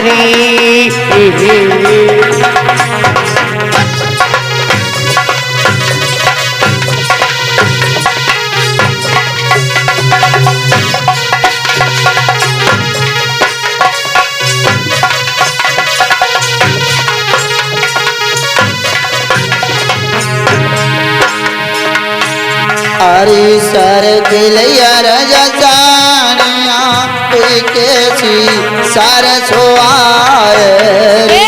री। अरे सर गिलैया राजा जानिया कोई कैसी सरसो आए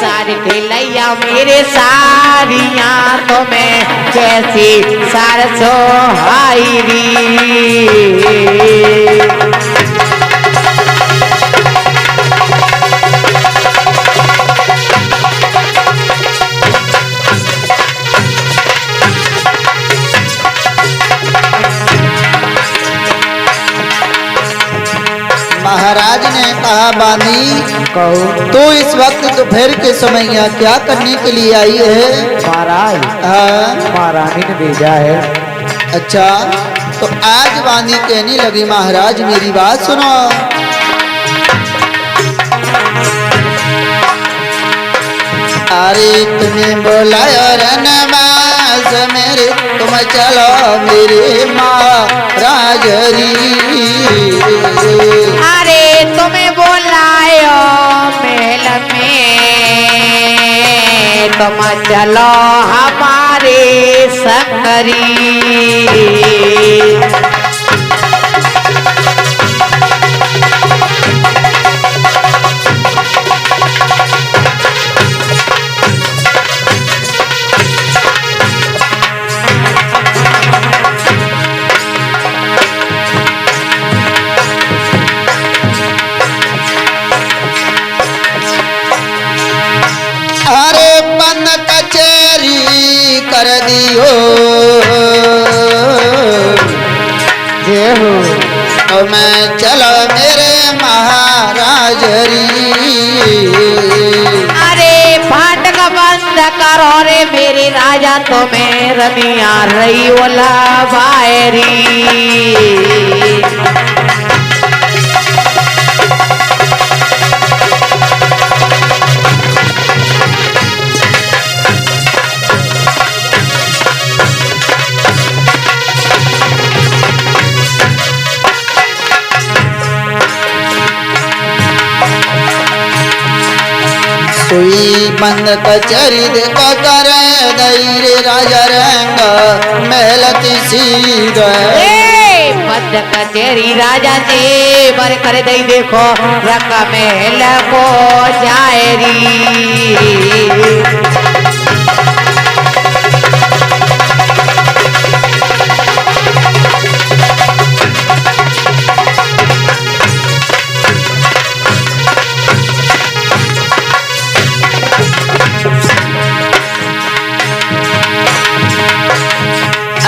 सारी खिलैया मेरे सारिया तो मैं कैसी सरसो आई री। महाराज ने कहा बानी कहो तो इस वक्त दोपहर के समय यहाँ क्या करने के लिए आई है? महाराज हाँ महारानी ने भेजा है। अच्छा तो आज बानी कहने लगी महाराज मेरी बात सुनो। अरे तुम्हें बुलाया रनवास मेरे तुम चलो मेरे महाराज री। अरे तुम्हें बुलायो महल में तुम चलो हमारे संगरी। अरे बंद कचेरी कर दियो जय हो। तो मैं चलो मेरे महाराज री। अरे फाटक बंद करो रे मेरे राजा तुम्हें रनिया रही वाला बायरी। सुई बंद कचरी देखो कर दई रे राजा रंग महलती सीध। बंद कचेरी राजा से बर कर दई देखो रक महल को जायरी।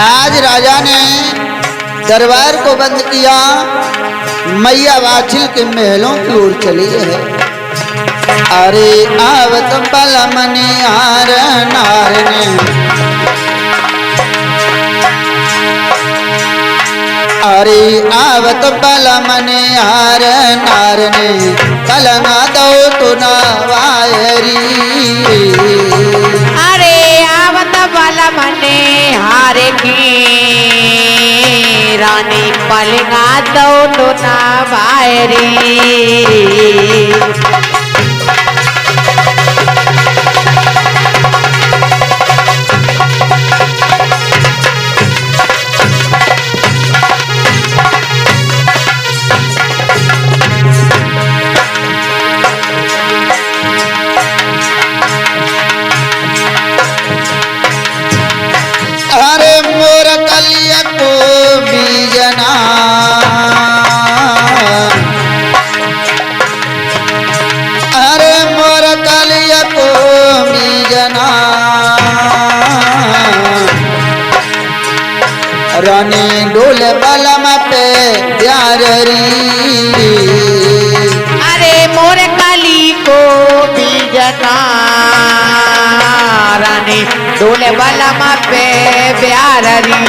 आज राजा ने दरबार को बंद किया, मैया वाछिल के महलों की ओर चली है। अरे आवत बल मनिहार नार ने, अरे आवत बल मनिहार नार ने कलंगा दो तो नवायरी। अरे आवत बल मने हारे की रानी पलगा दो तो ना बायरी। अरे मोर कलिया को बीजना, अरे मोर कलिया को बीजना, रानी डोल बलम पे प्यार री। अरे मोर काली को बीजना रानी डोले वाला मा पे प्यारी।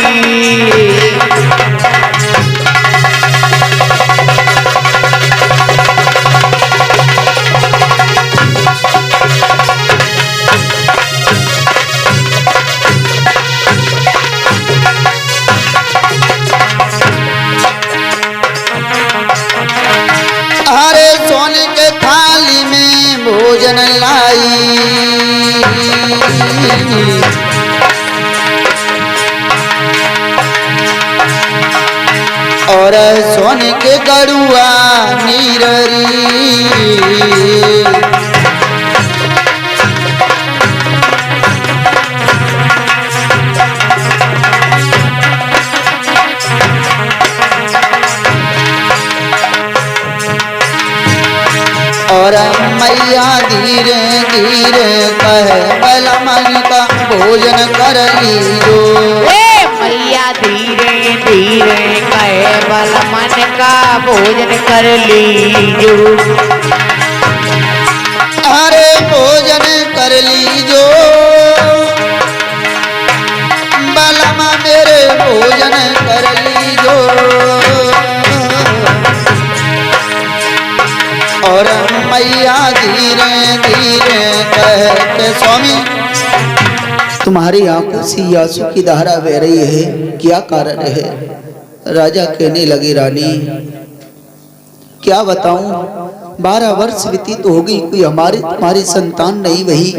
और सोने के गड़ुआ नीररी। और मैया धीरे धीरे कहे बलमन का भोजन कर लीजो। मैया धीरे धीरे कहे बलमन का भोजन कर लीजो। अरे भोजन कर लीजो बलमा मेरे भोजन कर लीजो। और मैया धीरे धीरे कहते स्वामी तुम्हारी आंखों से आंसू की धारा बह रही है, क्या कारण है? राजा कहने लगे रानी क्या बताऊं, 12 वर्ष व्यतीत हो गई, कोई तुम्हारी संतान नहीं वही,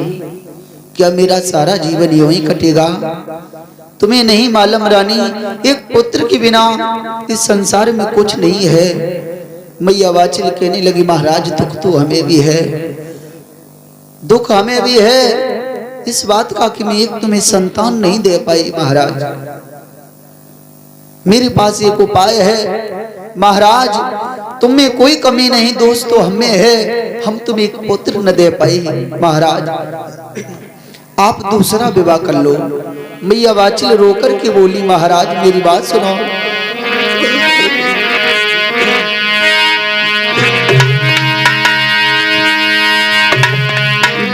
क्या मेरा सारा जीवन यूं ही कटेगा? तुम्हें नहीं मालूम रानी, एक पुत्र के बिना इस संसार में कुछ नहीं है। मैया वाचिल कहने लगी महाराज दुख तो हमें भी है, दुख हमें भी है इस बात का कि मैं एक तुम्हें संतान नहीं दे पाई महाराज। मेरे पास एक उपाय है महाराज, तुम में कोई कमी नहीं, दोस्त तो हमें है, हम तुम्हें एक पुत्र न दे पाई महाराज, आप दूसरा विवाह कर लो। मैया वाचिल रोकर के बोली महाराज मेरी बात सुनो।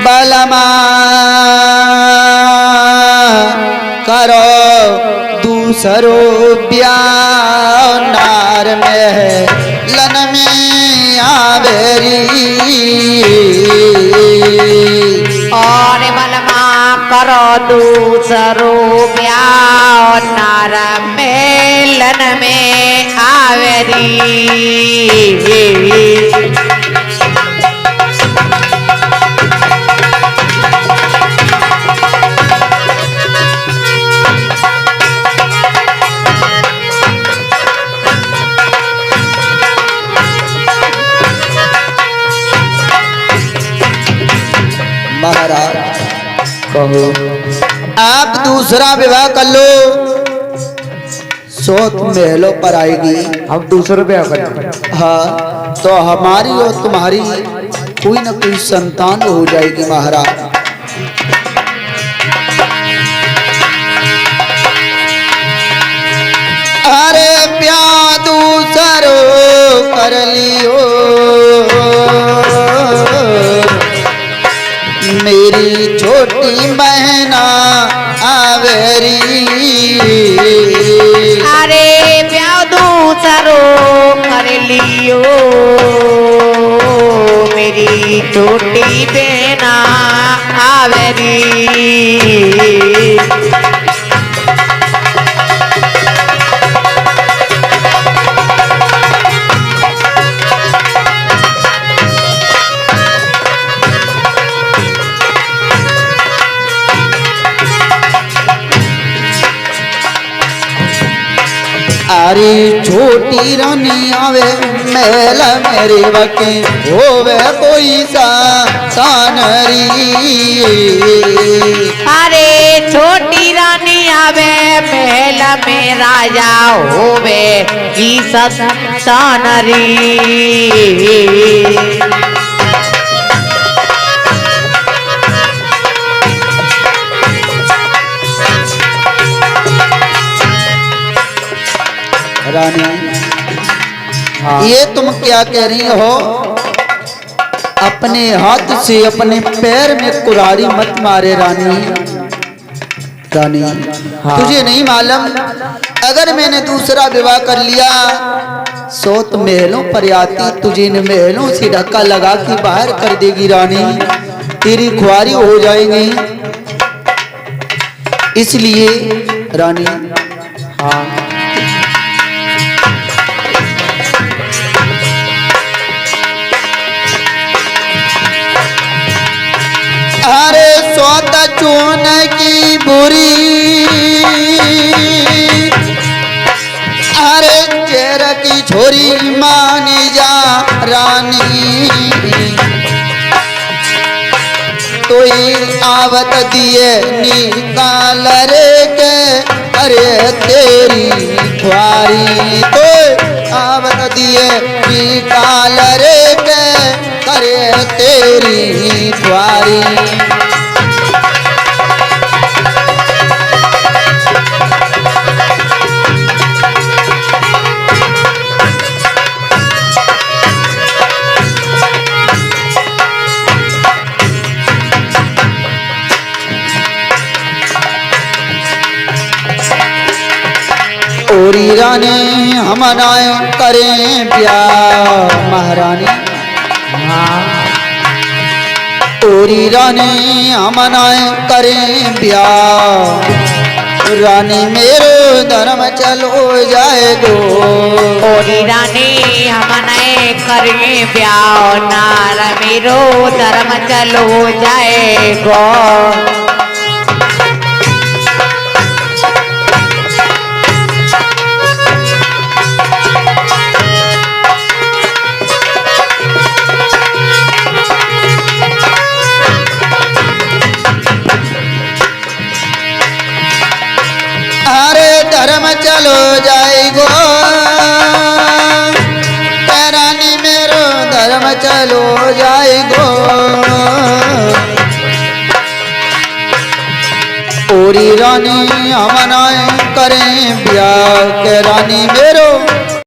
बलमा करो दूसरो ब्याह नार में लन में आवेरी। और बलमा करो दूसरो ब्याह नार मेलन में आवेरी। महाराज कहो आप दूसरा विवाह कर लो, सोत महलों पर आएगी, हम दूसरे पे आकर हाँ तो हमारी और तुम्हारी कोई न कोई संतान हो जाएगी महाराज। अरे ब्याह दूसरो कर लियो मेरी छोटी बहना आवेरी। अरे ब्याह दूसरो कर लियो मेरी छोटी बहना आवेरी। अरे छोटी रानी आवे महल मेरे बके होवे कोई सा तानरी। अरे छोटी रानी आवे महल में राजा होवे की सतानरी। रानी ये तुम क्या कह रही हो? अपने हाथ से अपने पैर में कुल्हाड़ी मत मारे रानी। रानी तुझे नहीं मालूम, अगर मैंने दूसरा विवाह कर लिया सोत महलों पर आती, तुझे इन महलों से धक्का लगा के बाहर कर देगी रानी, तेरी खुआरी हो जाएगी। इसलिए रानी हाँ अरे सोत चून की बुरी, अरे शेर की छोरी मानी जा रानी तोई आवत दिए निकाल रे के अरे तेरी ख्वारी तो आवत दिए निकाल रे के करे तेरी ख्वारी ओरी रानी हम नाय करें प्यार महारानी ओरी रानी हम नाय करें प्यार रानी मेरो धर्म चलो जाए गो ओरी रानी हमने करें ब्याह नार मेरो धर्म चलो जाएगो अरे धर्म चलो जाएगो रानी मेरो धर्म चलो जाएगो ओरी रानी हम नाय करें